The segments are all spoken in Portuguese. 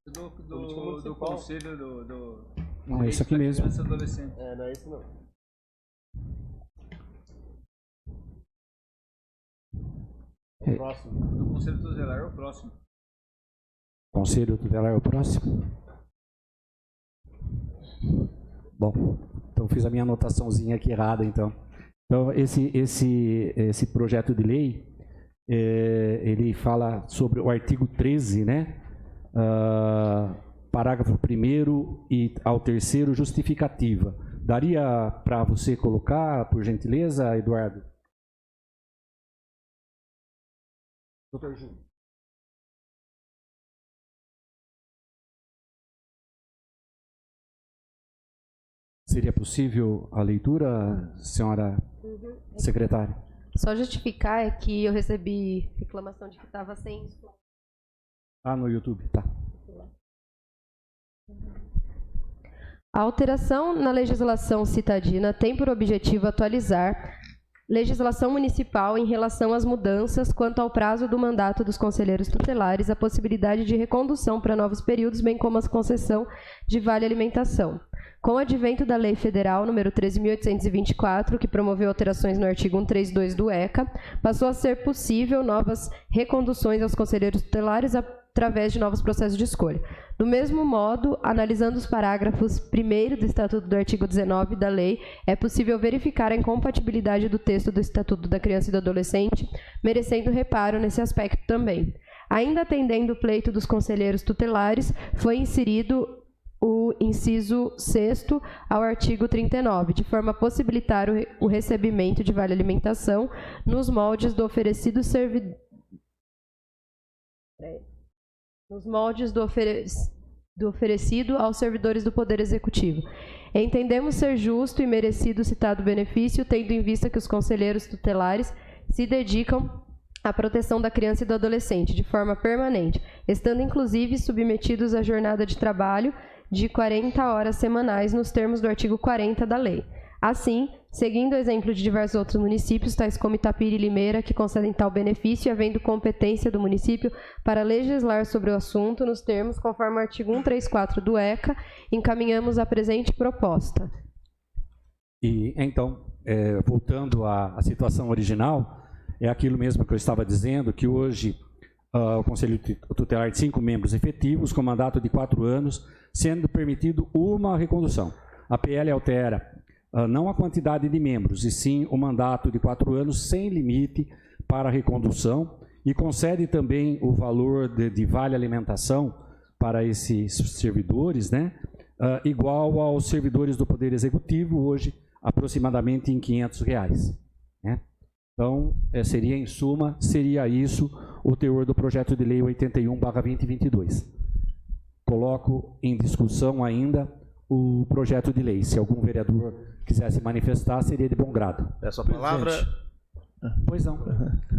Do conselho Não, é isso aqui mesmo. Adolescente. Não é isso não. O próximo. Do conselho tutelar é o próximo. Conselho tutelar é o próximo? Bom, então fiz a minha anotaçãozinha aqui errada, então. Então, esse projeto de lei, ele fala sobre o artigo 13, né? Parágrafo 1º e ao 3º, justificativa. Daria para você colocar, por gentileza, Eduardo? Doutor Júlio. Seria possível a leitura, senhora secretária? Só justificar é que eu recebi reclamação de que estava sem... No YouTube, tá. A alteração na legislação citadina tem por objetivo atualizar legislação municipal em relação às mudanças quanto ao prazo do mandato dos conselheiros tutelares, a possibilidade de recondução para novos períodos, bem como a concessão de vale alimentação. Com o advento da Lei Federal número 13.824, que promoveu alterações no artigo 132 do ECA, passou a ser possível novas reconduções aos conselheiros tutelares através de novos processos de escolha. Do mesmo modo, analisando os parágrafos 1º do Estatuto do artigo 19 da lei, é possível verificar a incompatibilidade do texto do Estatuto da Criança e do Adolescente, merecendo reparo nesse aspecto também. Ainda atendendo o pleito dos conselheiros tutelares, foi inserido o inciso 6º ao artigo 39, de forma a possibilitar o recebimento de vale alimentação nos moldes do oferecido oferecido aos servidores do Poder Executivo. Entendemos ser justo e merecido o citado benefício, tendo em vista que os conselheiros tutelares se dedicam à proteção da criança e do adolescente de forma permanente, estando inclusive submetidos à jornada de trabalho de 40 horas semanais nos termos do artigo 40 da lei. Assim, seguindo o exemplo de diversos outros municípios, tais como Itapira e Limeira, que concedem tal benefício e havendo competência do município para legislar sobre o assunto nos termos conforme o artigo 134 do ECA, encaminhamos a presente proposta. E então, voltando à situação original, é aquilo mesmo que eu estava dizendo, que hoje o Conselho Tutelar de 5 membros efetivos, com mandato de 4 anos, sendo permitido uma recondução. A PL altera não a quantidade de membros, e sim o mandato de 4 anos sem limite para a recondução, e concede também o valor de vale alimentação para esses servidores, né, igual aos servidores do Poder Executivo, hoje aproximadamente em R$500. Né? Então, seria em suma, seria isso o teor do projeto de lei 81/2022. Coloco em discussão ainda o projeto de lei. Se algum vereador quisesse manifestar, seria de bom grado. É a sua palavra. Pois não.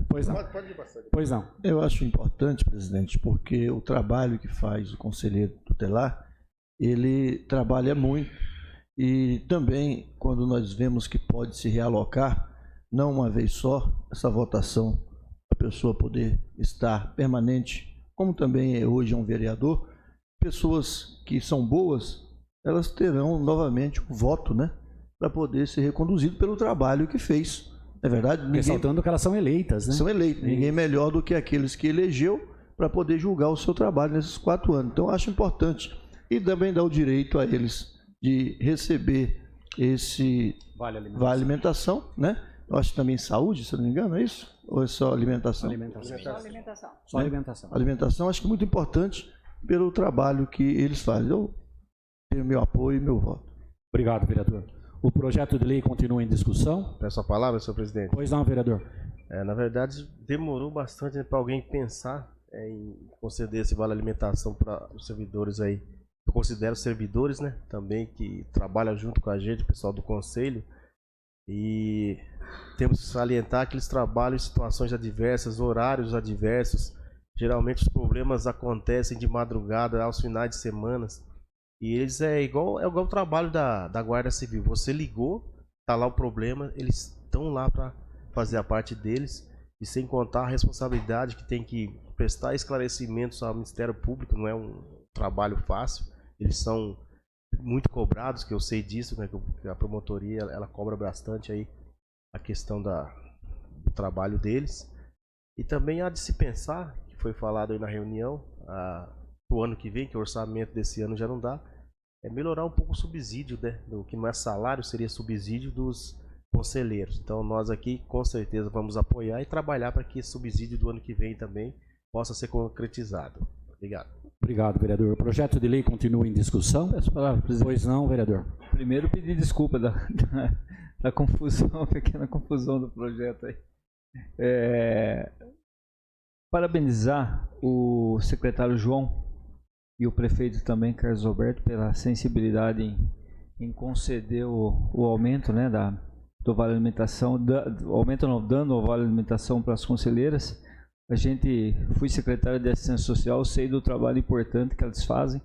Pois não. Pode ir, pastor. Pois não. Eu acho importante, presidente, porque o trabalho que faz o conselheiro tutelar, ele trabalha muito, e também quando nós vemos que pode se realocar, não uma vez só, essa votação, a pessoa poder estar permanente, como também hoje é um vereador, pessoas que são boas, elas terão novamente o voto, né, para poder ser reconduzido pelo trabalho que fez. É verdade? Ressaltando que elas são eleitas, né? São eleitas. Ninguém melhor do que aqueles que elegeu para poder julgar o seu trabalho nesses 4 anos. Então, eu acho importante. E também dá o direito a eles de receber esse vale alimentação, né? Eu acho também saúde, se não me engano, é isso? Ou é só alimentação? Alimentação. Só alimentação. Alimentação, acho que é muito importante pelo trabalho que eles fazem. Eu tenho meu apoio e meu voto. Obrigado, vereador. O projeto de lei continua em discussão. Peço a palavra, senhor presidente. Pois não, vereador. Na verdade, demorou bastante para alguém pensar em conceder esse vale alimentação para os servidores aí. Eu considero servidores, né, também que trabalham junto com a gente, o pessoal do conselho. E temos que salientar que eles trabalham em situações adversas, horários adversos. Geralmente os problemas acontecem de madrugada, aos finais de semana. E eles é igual o trabalho da Guarda Civil. Você ligou, tá lá o problema, eles estão lá para fazer a parte deles. E sem contar a responsabilidade que tem que prestar esclarecimentos ao Ministério Público, não é um trabalho fácil, eles são muito cobrados, que eu sei disso, né, que a promotoria ela cobra bastante aí a questão do trabalho deles. E também há de se pensar, que foi falado aí na reunião, o ano que vem, que o orçamento desse ano já não dá, é melhorar um pouco o subsídio, né, do que não é salário, seria subsídio dos conselheiros. Então nós aqui com certeza vamos apoiar e trabalhar para que esse subsídio do ano que vem também possa ser concretizado. Obrigado. Obrigado, vereador. O projeto de lei continua em discussão? Peço a palavra, presidente. Pois não, vereador. Primeiro pedir desculpa da confusão, pequena confusão do projeto aí. Parabenizar o secretário João e o prefeito também, Carlos Alberto, pela sensibilidade em conceder o aumento, né, do vale alimentação, dando o vale alimentação para as conselheiras. Fui secretário de assistência social, sei do trabalho importante que elas fazem,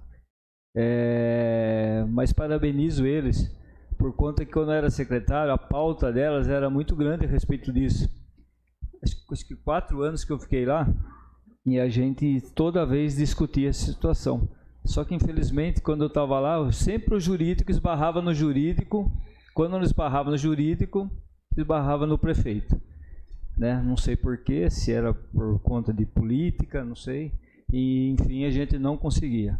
mas parabenizo eles por conta que quando eu era secretário a pauta delas era muito grande a respeito disso. Acho que 4 anos que eu fiquei lá e a gente toda vez discutia essa situação. Só que infelizmente quando eu estava lá, sempre o jurídico esbarrava no jurídico, quando não esbarrava no jurídico, esbarrava no prefeito. Né? Não sei porquê, se era por conta de política, não sei, e enfim a gente não conseguia.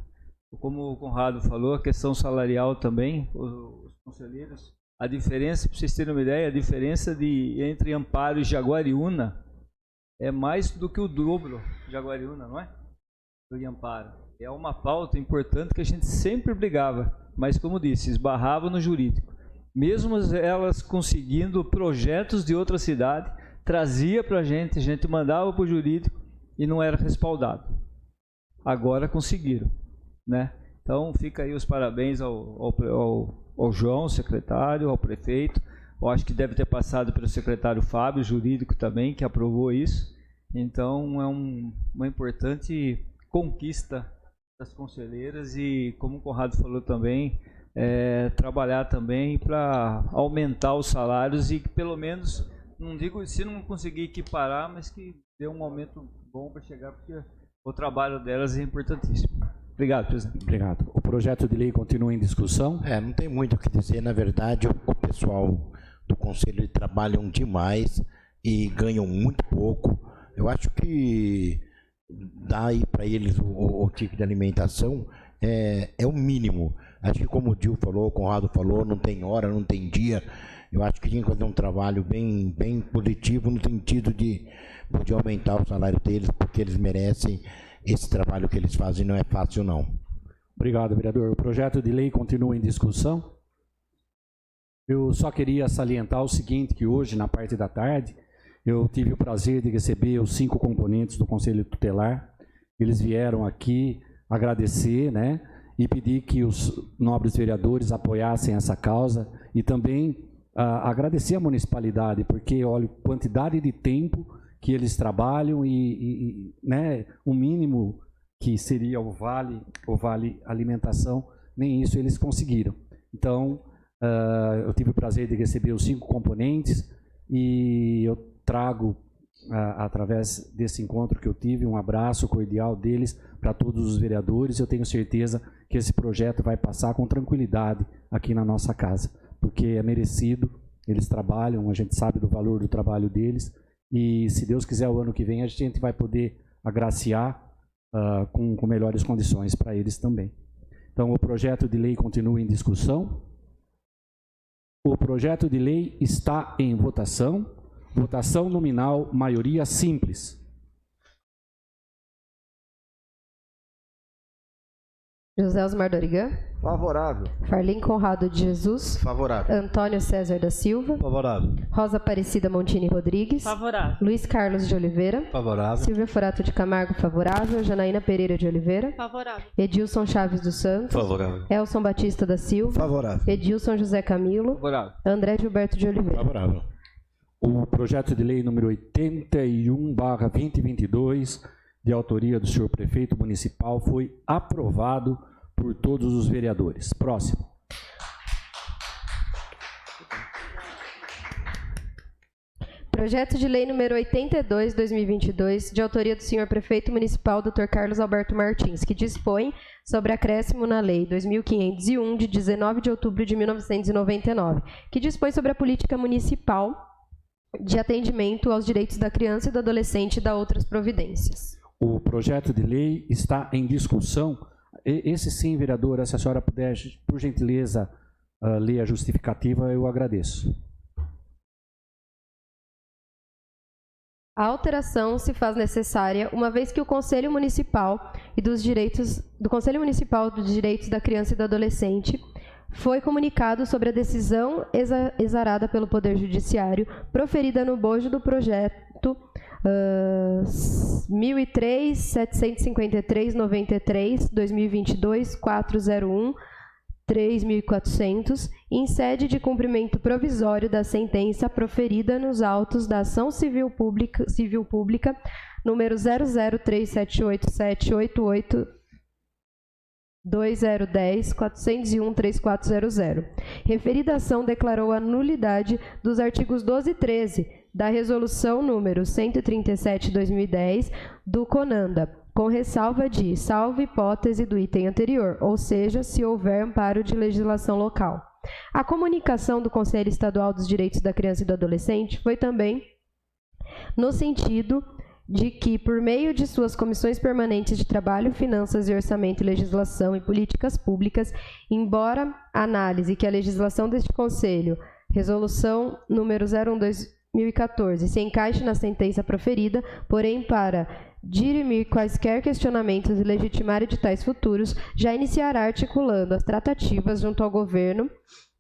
Como o Conrado falou, a questão salarial também, os conselheiros, a diferença, para vocês terem uma ideia, a diferença entre Amparo e Jaguariúna é mais do que o dobro de Jaguariúna, não é? Do Amparo. É uma pauta importante que a gente sempre brigava, mas como disse, esbarrava no jurídico. Mesmo elas conseguindo projetos de outra cidade, trazia para a gente mandava para o jurídico e não era respaldado. Agora conseguiram, né? Então fica aí os parabéns ao João, secretário, ao prefeito. Eu acho que deve ter passado pelo secretário Fábio, jurídico também, que aprovou isso. Então é uma importante conquista das conselheiras e, como o Conrado falou também, trabalhar também para aumentar os salários e que pelo menos, não digo se não conseguir equiparar, mas que dê um aumento bom para chegar, porque o trabalho delas é importantíssimo. Obrigado, presidente. Obrigado. O projeto de lei continua em discussão? Não tem muito o que dizer. Na verdade, o pessoal do Conselho trabalham demais e ganham muito pouco. Eu acho que dar aí para eles o tipo de alimentação é o mínimo. Acho que como o Dil falou, o Conrado falou, não tem hora, não tem dia. Eu acho que tinha que fazer um trabalho bem positivo no sentido de poder aumentar o salário deles, porque eles merecem esse trabalho que eles fazem, não é fácil não. Obrigado, vereador. O projeto de lei continua em discussão. Eu só queria salientar o seguinte, que hoje, na parte da tarde, eu tive o prazer de receber os 5 componentes do Conselho Tutelar. Eles vieram aqui agradecer, né, e pedir que os nobres vereadores apoiassem essa causa e também agradecer a municipalidade, porque olha a quantidade de tempo que eles trabalham e né, o mínimo que seria o vale alimentação, nem isso eles conseguiram. Então, eu tive o prazer de receber os 5 componentes e eu trago, através desse encontro que eu tive, um abraço cordial deles para todos os vereadores. Eu tenho certeza que esse projeto vai passar com tranquilidade aqui na nossa casa, porque é merecido, eles trabalham, a gente sabe do valor do trabalho deles, e se Deus quiser o ano que vem a gente vai poder agraciar com melhores condições para eles também. Então o projeto de lei continua em discussão. O projeto de lei está em votação. Votação nominal, maioria simples. José Osmar Dorigan. Favorável. Farlim Conrado de Jesus. Favorável. Antônio César da Silva. Favorável. Rosa Aparecida Montini Rodrigues. Favorável. Luiz Carlos de Oliveira. Favorável. Silvia Forato de Camargo, favorável. Janaína Pereira de Oliveira. Favorável. Edilson Chaves dos Santos. Favorável. Elson Batista da Silva. Favorável. Edilson José Camilo. Favorável. André Gilberto de Oliveira. Favorável. O projeto de lei número 81/2022, de autoria do senhor prefeito municipal, foi aprovado por todos os vereadores. Próximo. Projeto de Lei número 82/2022, de autoria do senhor Prefeito Municipal, Dr. Carlos Alberto Martins, que dispõe sobre acréscimo na Lei 2.501, de 19 de outubro de 1999, que dispõe sobre a política municipal de atendimento aos direitos da criança e do adolescente e da outras providências. O projeto de lei está em discussão. Esse sim, vereadora, se a senhora puder, por gentileza, ler a justificativa, eu agradeço. A alteração se faz necessária uma vez que o Conselho Municipal do Conselho Municipal dos Direitos da Criança e do Adolescente foi comunicado sobre a decisão exarada pelo Poder Judiciário proferida no bojo do projeto 1003.753/93/2022, 401/3400, em sede de cumprimento provisório da sentença proferida nos autos da ação civil pública número 0037877882010-401-3400. Referida ação declarou a nulidade dos artigos 12 e 13 da Resolução número 137/2010 do CONANDA, com ressalva de salvo hipótese do item anterior, ou seja, se houver amparo de legislação local. A comunicação do Conselho Estadual dos Direitos da Criança e do Adolescente foi também no sentido de que, por meio de suas comissões permanentes de Trabalho, Finanças e Orçamento, Legislação e Políticas Públicas, embora a análise que a legislação deste Conselho, Resolução número 01/2014, se encaixe na sentença proferida, porém, para dirimir quaisquer questionamentos e legitimar editais futuros, já iniciará articulando as tratativas junto ao Governo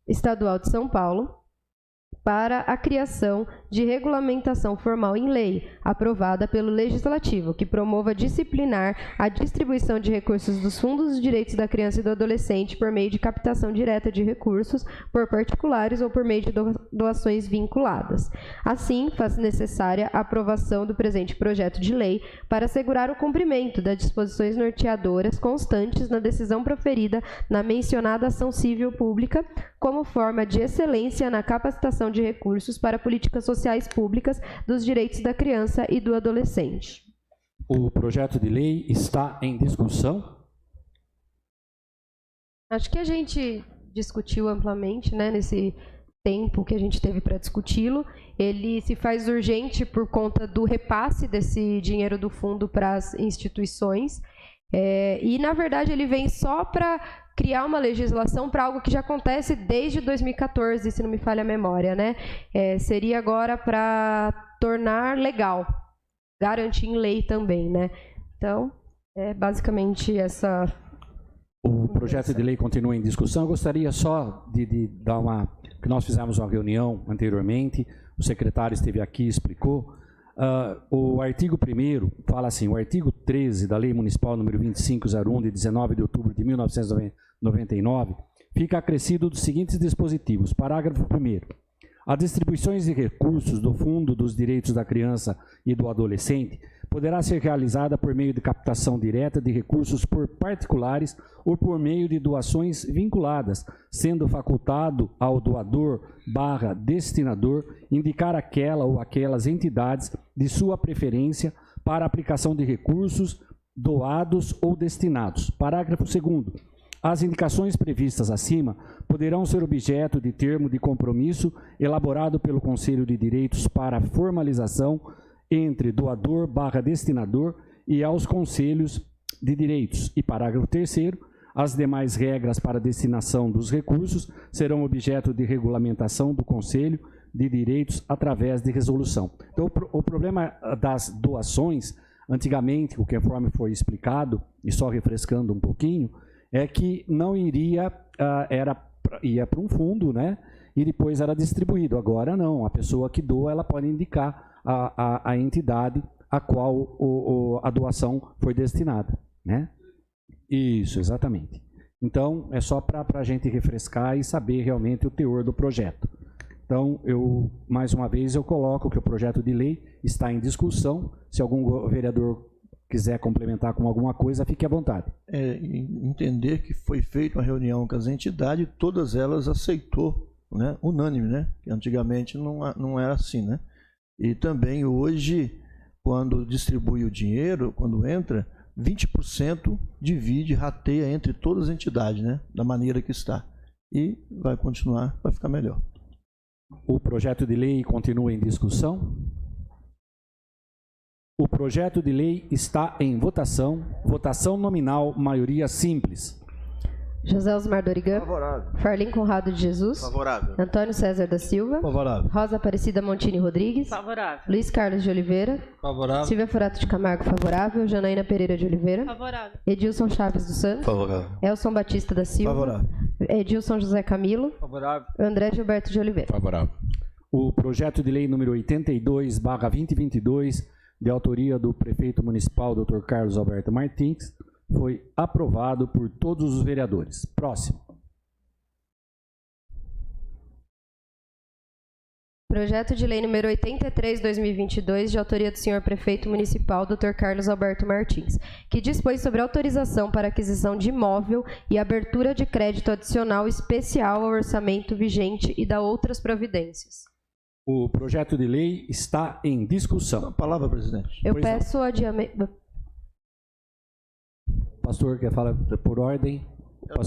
Estadual de São Paulo para a criação de regulamentação formal em lei, aprovada pelo Legislativo, que promova disciplinar a distribuição de recursos dos fundos de direitos da criança e do adolescente por meio de captação direta de recursos por particulares ou por meio de doações vinculadas. Assim, faz necessária a aprovação do presente projeto de lei para assegurar o cumprimento das disposições norteadoras constantes na decisão proferida na mencionada ação civil pública, como forma de excelência na capacitação de recursos para políticas sociais públicas dos direitos da criança e do adolescente. O projeto de lei está em discussão. Acho que a gente discutiu amplamente, né, nesse tempo que a gente teve para discuti-lo. Ele se faz urgente por conta do repasse desse dinheiro do fundo para as instituições. E, na verdade, ele vem só para criar uma legislação para algo que já acontece desde 2014, se não me falha a memória, né? Seria agora para tornar legal, garantir em lei também, né? Então, é basicamente essa... O projeto de lei continua em discussão. Eu gostaria só de dar uma... que nós fizemos uma reunião anteriormente, o secretário esteve aqui e explicou. O artigo 1º fala assim: o artigo 13 da Lei Municipal número 2501, de 19 de outubro de 1999, fica acrescido dos seguintes dispositivos. Parágrafo 1º. As distribuições de recursos do Fundo dos Direitos da Criança e do Adolescente poderá ser realizada por meio de captação direta de recursos por particulares ou por meio de doações vinculadas, sendo facultado ao doador/destinador indicar aquela ou aquelas entidades de sua preferência para aplicação de recursos doados ou destinados. Parágrafo 2º. As indicações previstas acima poderão ser objeto de termo de compromisso elaborado pelo Conselho de Direitos para formalização entre doador/destinador e aos Conselhos de Direitos. E parágrafo 3º, as demais regras para destinação dos recursos serão objeto de regulamentação do Conselho de Direitos através de resolução. Então, o problema das doações, antigamente, o que conforme foi explicado, e só refrescando um pouquinho, é que não iria, ia para um fundo, né? E depois era distribuído. Agora não, a pessoa que doa, ela pode indicar a entidade a qual a doação foi destinada, né? Isso, exatamente. Então, é só para a gente refrescar e saber realmente o teor do projeto. Então, mais uma vez, eu coloco que o projeto de lei está em discussão. Se algum vereador quiser complementar com alguma coisa, fique à vontade. Entender que foi feita uma reunião com as entidades, todas elas aceitou, né, unânime, né? Que antigamente não era assim, né? E também hoje, quando distribui o dinheiro, quando entra, 20% divide, rateia entre todas as entidades, né? Da maneira que está. E vai continuar, vai ficar melhor. O projeto de lei continua em discussão. O projeto de lei está em votação. Votação nominal, maioria simples. José Osmar Dorigan. Favorável. Farlim Conrado de Jesus. Favorável. Antônio César da Silva. Favorável. Rosa Aparecida Montini Rodrigues. Favorável. Luiz Carlos de Oliveira. Favorável. Silvia Forato de Camargo, favorável. Janaína Pereira de Oliveira. Favorável. Edilson Chaves dos Santos. Favorável. Elson Batista da Silva. Favorável. Edilson José Camilo. Favorável. André Gilberto de Oliveira. Favorável. O projeto de lei número 82/2022, de autoria do prefeito municipal, Dr. Carlos Alberto Martins, foi aprovado por todos os vereadores. Próximo. Projeto de lei número 83/2022, de autoria do senhor prefeito municipal, Dr. Carlos Alberto Martins, que dispõe sobre autorização para aquisição de imóvel e abertura de crédito adicional especial ao orçamento vigente e da outras providências. O projeto de lei está em discussão. A palavra, presidente. Eu Pois não. peço o adiamento. Pastor, quer falar por ordem? Eu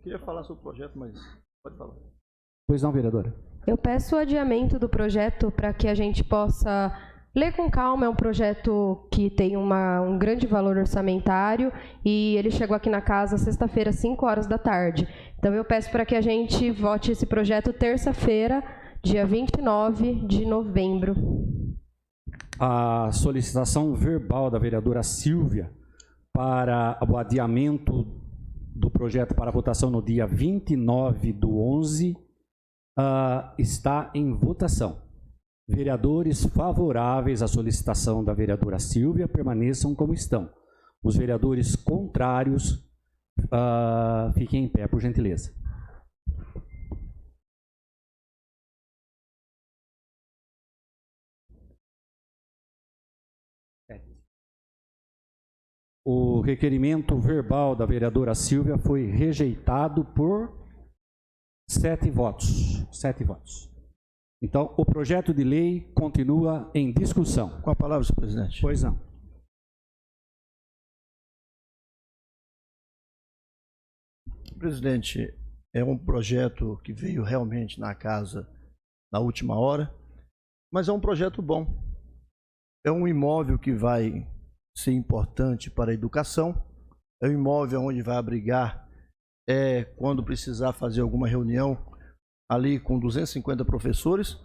queria falar sobre o projeto, mas pode falar. Pois não, vereadora. Eu peço o adiamento do projeto para que a gente possa ler com calma. É um projeto que tem um grande valor orçamentário e ele chegou aqui na casa sexta-feira, 5 horas da tarde. Então eu peço para que a gente vote esse projeto terça-feira, dia 29 de novembro. A solicitação verbal da vereadora Silvia para o adiamento do projeto para votação no dia 29/11 está em votação. Vereadores favoráveis à solicitação da vereadora Silvia permaneçam como estão. Os vereadores contrários fiquem em pé, por gentileza. O requerimento verbal da vereadora Silvia foi rejeitado por 7 votos. 7 votos. Então, o projeto de lei continua em discussão. Com a palavra, senhor presidente. Pois não. Presidente, é um projeto que veio realmente na casa na última hora, mas é um projeto bom. É um imóvel que vai ser importante para a educação, é um imóvel onde vai abrigar, quando precisar fazer alguma reunião, ali com 250 professores,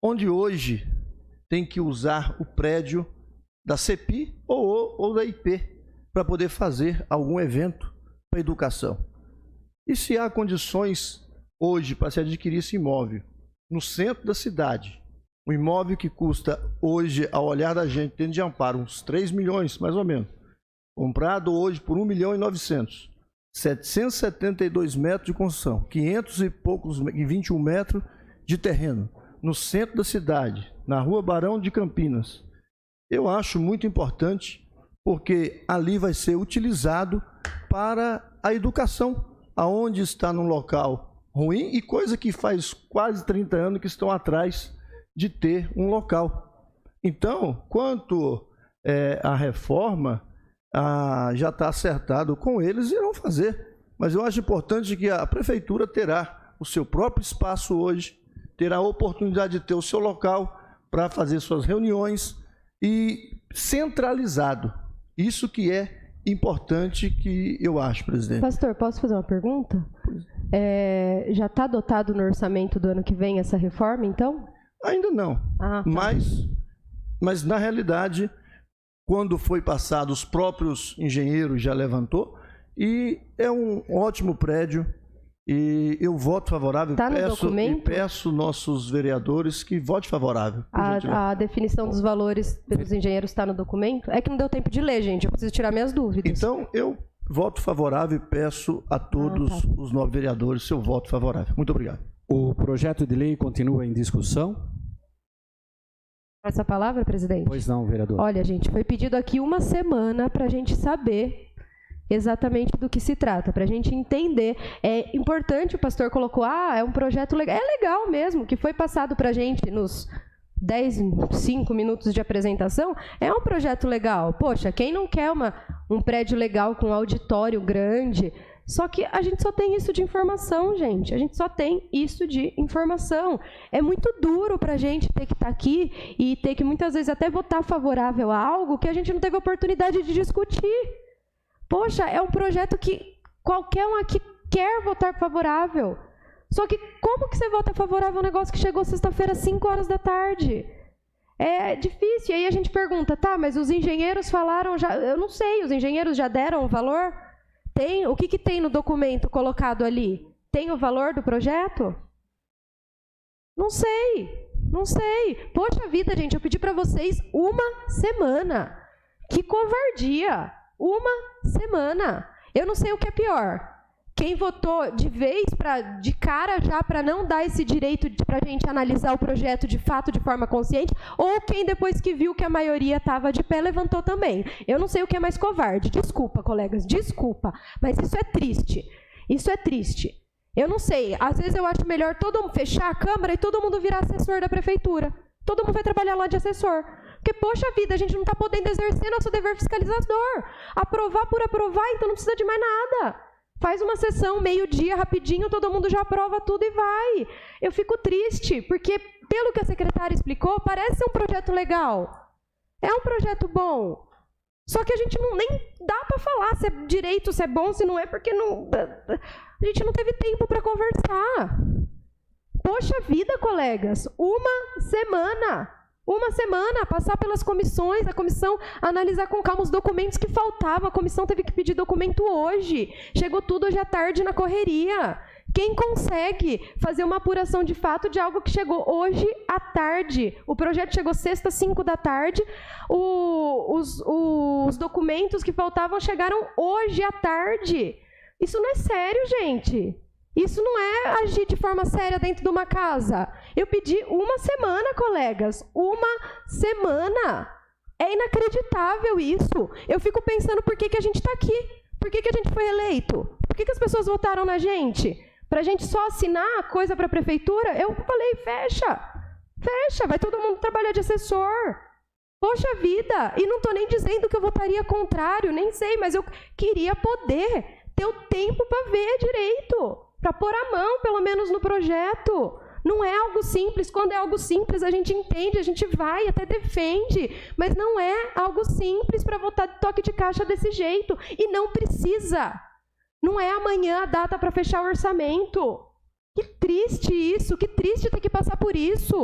onde hoje tem que usar o prédio da CEPI ou da IP para poder fazer algum evento para a educação. E se há condições hoje para se adquirir esse imóvel no centro da cidade, um imóvel que custa hoje, ao olhar da gente, tendo de amparo, uns 3 milhões, mais ou menos, comprado hoje por 1.900.000, 772 metros de construção, 500 e poucos, 21 metros de terreno, no centro da cidade, na rua Barão de Campinas. Eu acho muito importante, porque ali vai ser utilizado para a educação, aonde está num local ruim e coisa que faz quase 30 anos que estão atrás de ter um local. Então, quanto à reforma, já está acertado com eles e irão fazer. Mas eu acho importante que a prefeitura terá o seu próprio espaço hoje, terá a oportunidade de ter o seu local para fazer suas reuniões e centralizado. Isso que é importante, que eu acho, presidente. Pastor, posso fazer uma pergunta? Já está adotado no orçamento do ano que vem essa reforma, então? Ainda não, tá. mas na realidade, quando foi passado, os próprios engenheiros já levantou, e é um ótimo prédio, e eu voto favorável, peço nossos vereadores que votem favorável. A definição dos valores pelos engenheiros está no documento? É que não deu tempo de ler, gente, eu preciso tirar minhas dúvidas. Então, eu voto favorável e peço a todos os 9 vereadores seu voto favorável. Muito obrigado. O projeto de lei continua em discussão. Essa palavra, presidente? Pois não, vereador. Olha, gente, foi pedido aqui uma semana para a gente saber exatamente do que se trata, para a gente entender. É importante, o pastor colocou, é um projeto legal. É legal mesmo, que foi passado para a gente nos 5 minutos de apresentação, é um projeto legal. Poxa, quem não quer um prédio legal com auditório grande? Só que a gente só tem isso de informação, gente. A gente só tem isso de informação. É muito duro para a gente ter que estar aqui e ter que, muitas vezes, até votar favorável a algo que a gente não teve oportunidade de discutir. Poxa, é um projeto que qualquer um aqui quer votar favorável. Só que como que você vota favorável a um negócio que chegou sexta-feira às 5 horas da tarde? É difícil. E aí a gente pergunta, tá, mas os engenheiros falaram já... Eu não sei, os engenheiros já deram o valor? O que tem no documento colocado ali? Tem o valor do projeto? Não sei, não sei. Poxa vida, gente, eu pedi para vocês uma semana. Que covardia! Uma semana. Eu não sei o que é pior. Quem votou de vez, de cara já, para não dar esse direito para a gente analisar o projeto de fato de forma consciente, ou quem depois que viu que a maioria estava de pé, levantou também. Eu não sei o que é mais covarde. Desculpa, colegas, desculpa. Mas isso é triste. Isso é triste. Eu não sei. Às vezes eu acho melhor todo mundo fechar a Câmara e todo mundo virar assessor da Prefeitura. Todo mundo vai trabalhar lá de assessor. Porque, poxa vida, a gente não está podendo exercer nosso dever fiscalizador. Aprovar por aprovar, então não precisa de mais nada. Faz uma sessão, meio-dia, rapidinho, todo mundo já aprova tudo e vai. Eu fico triste, porque, pelo que a secretária explicou, parece ser um projeto legal. É um projeto bom. Só que a gente nem dá para falar se é direito, se é bom, se não é, porque a gente não teve tempo para conversar. Poxa vida, colegas, uma semana, passar pelas comissões, a comissão analisar com calma os documentos que faltavam, a comissão teve que pedir documento hoje, chegou tudo hoje à tarde na correria. Quem consegue fazer uma apuração de fato de algo que chegou hoje à tarde? O projeto chegou sexta, 5 da tarde, os documentos que faltavam chegaram hoje à tarde. Isso não é sério, gente. Isso não é agir de forma séria dentro de uma casa. Eu pedi uma semana, colegas. Uma semana. É inacreditável isso. Eu fico pensando por que a gente está aqui. Por que a gente foi eleito? Por que as pessoas votaram na gente? Para a gente só assinar coisa para a prefeitura? Eu falei, fecha. Fecha, vai todo mundo trabalhar de assessor. Poxa vida. E não estou nem dizendo que eu votaria contrário, nem sei, mas eu queria poder ter o tempo para ver direito. Para pôr a mão, pelo menos, no projeto. Não é algo simples. Quando é algo simples, a gente entende, a gente vai, até defende. Mas não é algo simples para votar de toque de caixa desse jeito. E não precisa. Não é amanhã a data para fechar o orçamento. Que triste isso, que triste ter que passar por isso.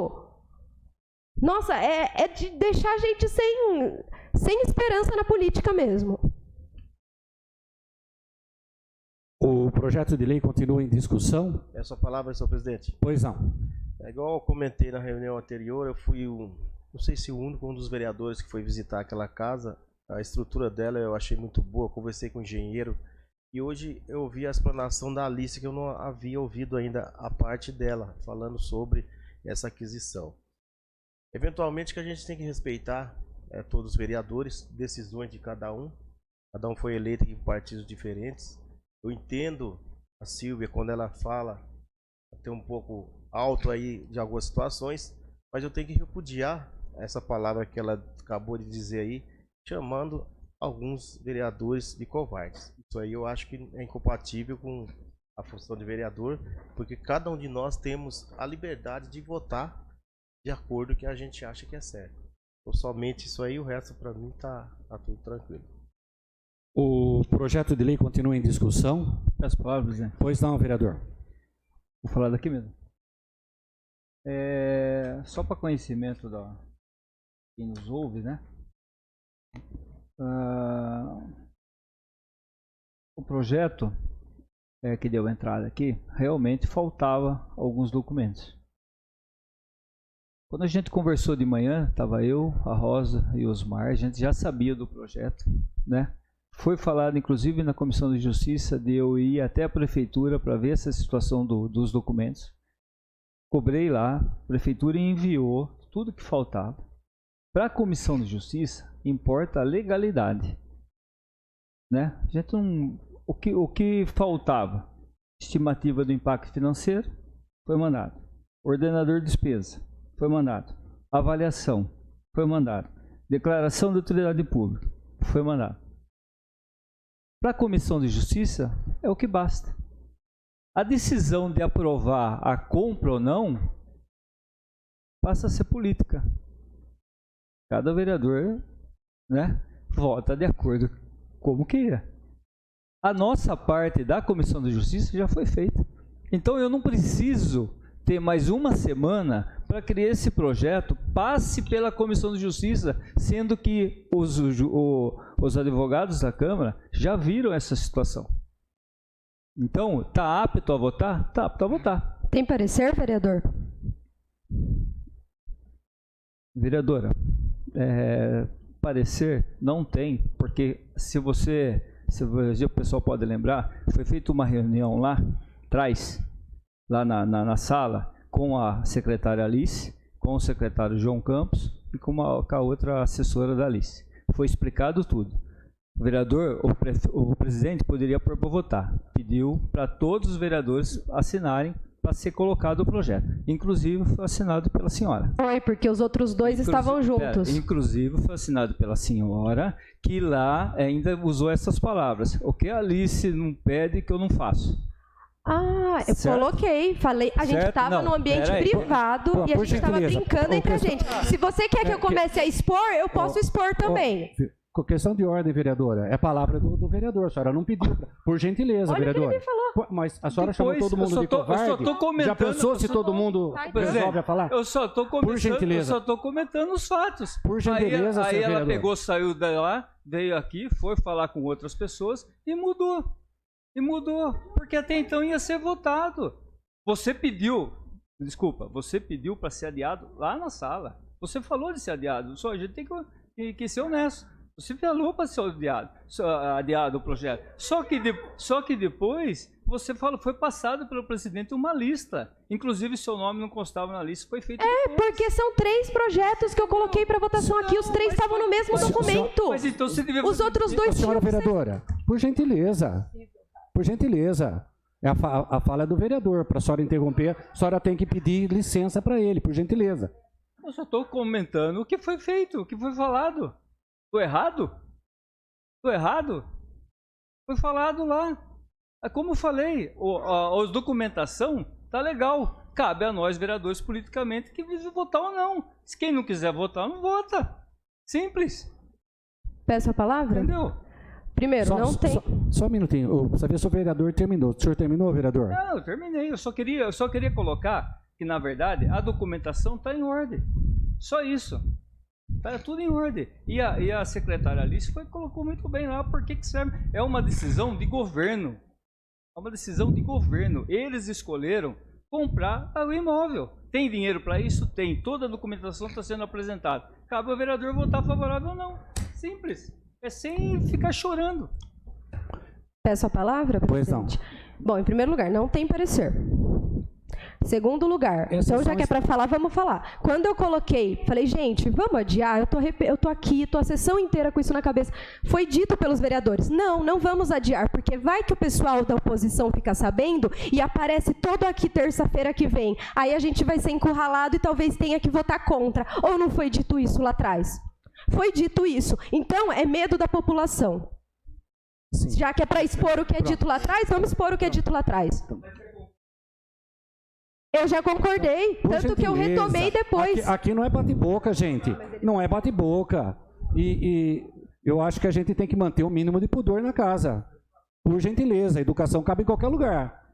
Nossa, é de deixar a gente sem esperança na política mesmo. O projeto de lei continua em discussão? É a sua palavra, senhor presidente. Pois não. É igual eu comentei na reunião anterior, eu fui não sei se o único, um dos vereadores que foi visitar aquela casa. A estrutura dela eu achei muito boa, eu conversei com o engenheiro. E hoje eu ouvi a explanação da Alice, que eu não havia ouvido ainda a parte dela, falando sobre essa aquisição. Eventualmente que a gente tem que respeitar todos os vereadores, decisões de cada um. Cada um foi eleito em partidos diferentes. Eu entendo a Silvia quando ela fala até um pouco alto aí de algumas situações, mas eu tenho que repudiar essa palavra que ela acabou de dizer aí, chamando alguns vereadores de covardes. Isso aí eu acho que é incompatível com a função de vereador, porque cada um de nós temos a liberdade de votar de acordo com o que a gente acha que é certo. Então, somente isso aí, o resto para mim tá tudo tranquilo. O projeto de lei continua em discussão? Peço palavras, né? Pois não, vereador. Vou falar daqui mesmo. Só para conhecimento da quem nos ouve, né? O projeto que deu entrada aqui, realmente faltava alguns documentos. Quando a gente conversou de manhã, estava eu, a Rosa e o Osmar, a gente já sabia do projeto, né? Foi falado, inclusive, na Comissão de Justiça, de eu ir até a Prefeitura para ver essa situação dos documentos. Cobrei lá, a Prefeitura enviou tudo que faltava. Para a Comissão de Justiça, importa a legalidade. né? A gente não, o que faltava? Estimativa do impacto financeiro, foi mandado. Ordenador de despesa, foi mandado. Avaliação, foi mandado. Declaração de utilidade pública, foi mandado. Para a Comissão de Justiça, é o que basta. A decisão de aprovar a compra ou não passa a ser política. Cada vereador, né, vota de acordo como queira. A nossa parte da Comissão de Justiça já foi feita. Então eu não preciso ter mais uma semana para que esse projeto passe pela Comissão de Justiça, sendo que os advogados da Câmara já viram essa situação. Então, está apto a votar? Está apto a votar. Tem parecer, vereador? Vereadora, parecer não tem, porque se o pessoal pode lembrar, foi feita uma reunião lá atrás, lá na sala, com a secretária Alice, com o secretário João Campos e com a outra assessora da Alice. Foi explicado tudo. O vereador, o presidente poderia pôr para votar. Pediu para todos os vereadores assinarem para ser colocado o projeto. Inclusive foi assinado pela senhora. Foi, porque os outros dois estavam juntos. Inclusive foi assinado pela senhora, que lá ainda usou essas palavras. O que a Alice não pede que eu não faço. Ah, eu coloquei, falei, a gente estava num ambiente privado e a gente estava brincando entre a gente. Se você quer que eu comece a expor, eu posso expor também. Questão de ordem, vereadora, é palavra do vereador, a senhora não pediu, por gentileza, olha vereadora. O que ele me falou. Mas a senhora chamou todo mundo de covarde? Já pensou se todo mundo resolve a falar? Eu só estou comentando os fatos. Por gentileza, aí ela vereador. pegou, saiu de lá, veio aqui, foi falar com outras pessoas e mudou. E mudou, porque até então ia ser votado. Você pediu para ser adiado lá na sala. Você falou de ser adiado, só a gente tem que ser honesto. Você falou para ser adiado o projeto. Só que depois você falou, foi passado pelo presidente uma lista. Inclusive seu nome não constava na lista, foi feito. Porque são 3 projetos que eu coloquei para votação aqui, os 3 estavam no mesmo documento. Mas então você devia os outros 2 senhora vereadora, por gentileza. A fala é do vereador. Para a senhora interromper, a senhora tem que pedir licença para ele, por gentileza. Eu só estou comentando o que foi feito, o que foi falado. Estou errado? Estou errado? Foi falado lá. Como eu falei, a documentação tá legal. Cabe a nós, vereadores, politicamente, que visam votar ou não. Se quem não quiser votar, não vota. Simples. Peço a palavra? Entendeu? Primeiro, não tem... Só um minutinho. Você vê se o vereador terminou. O senhor terminou, vereador? Não, eu terminei. Eu só queria colocar que, na verdade, a documentação está em ordem. Só isso. Está tudo em ordem. E a secretária Alice colocou muito bem lá porque que serve. É uma decisão de governo. É uma decisão de governo. Eles escolheram comprar o imóvel. Tem dinheiro para isso? Tem. Toda a documentação está sendo apresentada. Cabe ao vereador votar favorável ou não. Simples. É sem ficar chorando. Peço a palavra, presidente? Pois não. Bom, em primeiro lugar, não tem parecer. Segundo lugar, então já que é para falar, vamos falar. Quando eu coloquei, falei, gente, vamos adiar, eu tô aqui, tô a sessão inteira com isso na cabeça. Foi dito pelos vereadores, não vamos adiar, porque vai que o pessoal da oposição fica sabendo e aparece todo aqui terça-feira que vem. Aí a gente vai ser encurralado e talvez tenha que votar contra. Ou não foi dito isso lá atrás? Foi dito isso. Então, é medo da população. Sim. Já que é para expor o que é dito lá atrás, vamos expor o que é dito lá atrás. Eu já concordei, tanto que eu retomei depois. Aqui não é bate-boca, gente. Não é bate-boca. E eu acho que a gente tem que manter o mínimo de pudor na casa. Por gentileza, a educação cabe em qualquer lugar.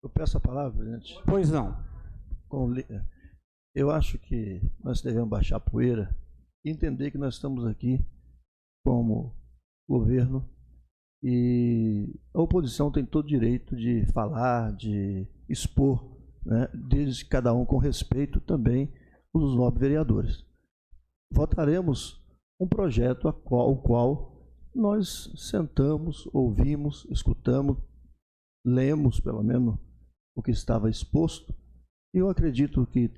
Eu peço a palavra, presidente. Pois não. Eu acho que nós devemos baixar a poeira e entender que nós estamos aqui como governo e a oposição tem todo o direito de falar, de expor, né, desde cada um com respeito também os 9 vereadores. Votaremos um projeto o qual nós sentamos, ouvimos, escutamos, lemos pelo menos o que estava exposto e eu acredito que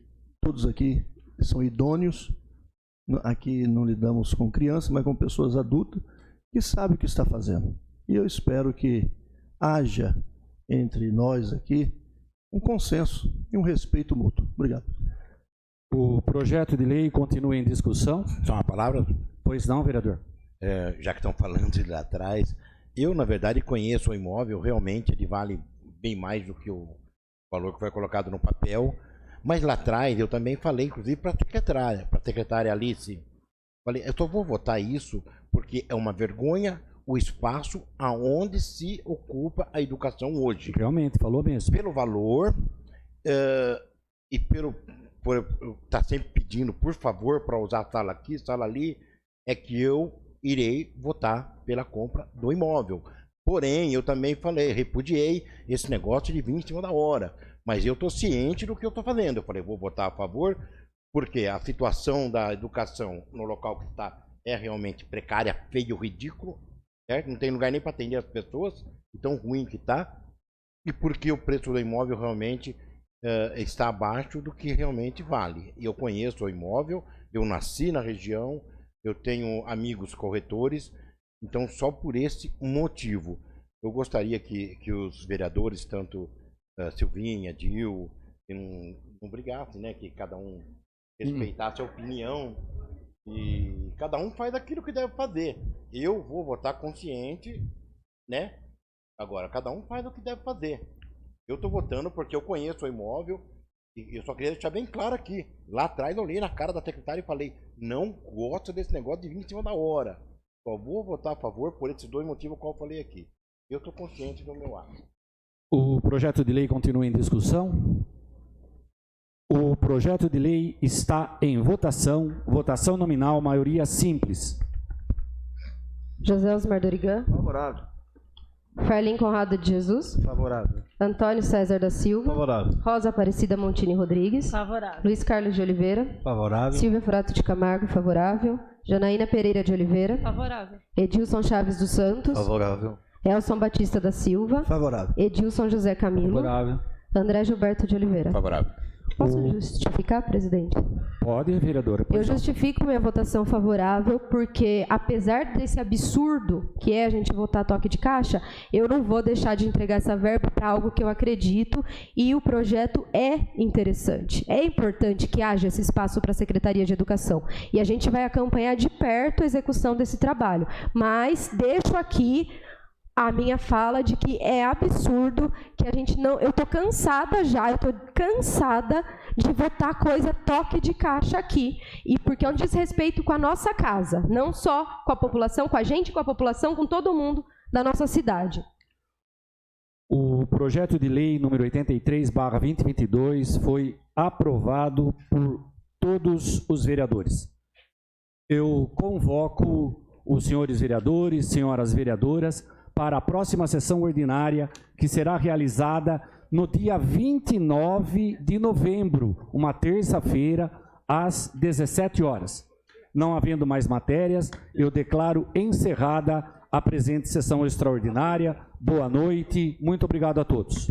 todos aqui são idôneos. Aqui não lidamos com crianças, mas com pessoas adultas que sabem o que está fazendo. E eu espero que haja entre nós aqui um consenso e um respeito mútuo. Obrigado. O projeto de lei continua em discussão. Só uma palavra? Pois não, vereador? Já que estão falando de lá atrás, eu, na verdade, conheço o imóvel, realmente ele vale bem mais do que o valor que foi colocado no papel, mas lá atrás eu também falei, inclusive, para a secretária Alice, falei, eu só vou votar isso porque é uma vergonha o espaço aonde se ocupa a educação hoje. Realmente, falou mesmo. Pelo valor e por estar sempre pedindo, por favor, para usar a sala aqui, sala ali, é que eu irei votar pela compra do imóvel. Porém, eu também falei, repudiei esse negócio de vir em cima da hora. Mas eu estou ciente do que eu estou fazendo. Eu falei, vou votar a favor, porque a situação da educação no local que está é realmente precária, feio, ridículo. Certo? Não tem lugar nem para atender as pessoas, tão ruim que está. E porque o preço do imóvel realmente está abaixo do que realmente vale. Eu conheço o imóvel, eu nasci na região, eu tenho amigos corretores, então só por esse motivo eu gostaria que os vereadores, tanto Silvinha, Dil, não brigassem, né? Que cada um respeitasse a opinião e cada um faz aquilo que deve fazer. Eu vou votar consciente, né? Agora, cada um faz o que deve fazer. Eu estou votando porque eu conheço o imóvel. E eu só queria deixar bem claro aqui. Lá atrás eu olhei na cara da secretária e falei, não gosto desse negócio de vir em cima da hora. Só vou votar a favor por esses dois motivos que eu falei aqui. Eu estou consciente do meu ato. O projeto de lei continua em discussão. O projeto de lei está em votação. Votação nominal, maioria simples. José Osmar Dorigan. Favorável. Farlim Conrado de Jesus. Favorável. Antônio César da Silva. Favorável. Rosa Aparecida Montini Rodrigues. Favorável. Luiz Carlos de Oliveira. Favorável. Silvia Furato de Camargo, favorável. Janaína Pereira de Oliveira. Favorável. Edilson Chaves dos Santos. Favorável. Elson Batista da Silva. Favorável. Edilson José Camilo. Favorável. André Gilberto de Oliveira. Favorável. Posso justificar, presidente? Pode, vereadora. Eu justifico minha votação favorável porque, apesar desse absurdo que é a gente votar toque de caixa, eu não vou deixar de entregar essa verba para algo que eu acredito e o projeto é interessante. É importante que haja esse espaço para a Secretaria de Educação e a gente vai acompanhar de perto a execução desse trabalho. Mas deixo aqui a minha fala de que é absurdo que a gente não... Eu estou cansada já, eu estou cansada de votar coisa toque de caixa aqui. E porque é um desrespeito com a nossa casa, não só com a população, com a gente, com a população, com todo mundo da nossa cidade. O projeto de lei número 83/2022 foi aprovado por todos os vereadores. Eu convoco os senhores vereadores, senhoras vereadoras, para a próxima sessão ordinária, que será realizada no dia 29 de novembro, uma terça-feira, às 17 horas. Não havendo mais matérias, eu declaro encerrada a presente sessão extraordinária. Boa noite, muito obrigado a todos.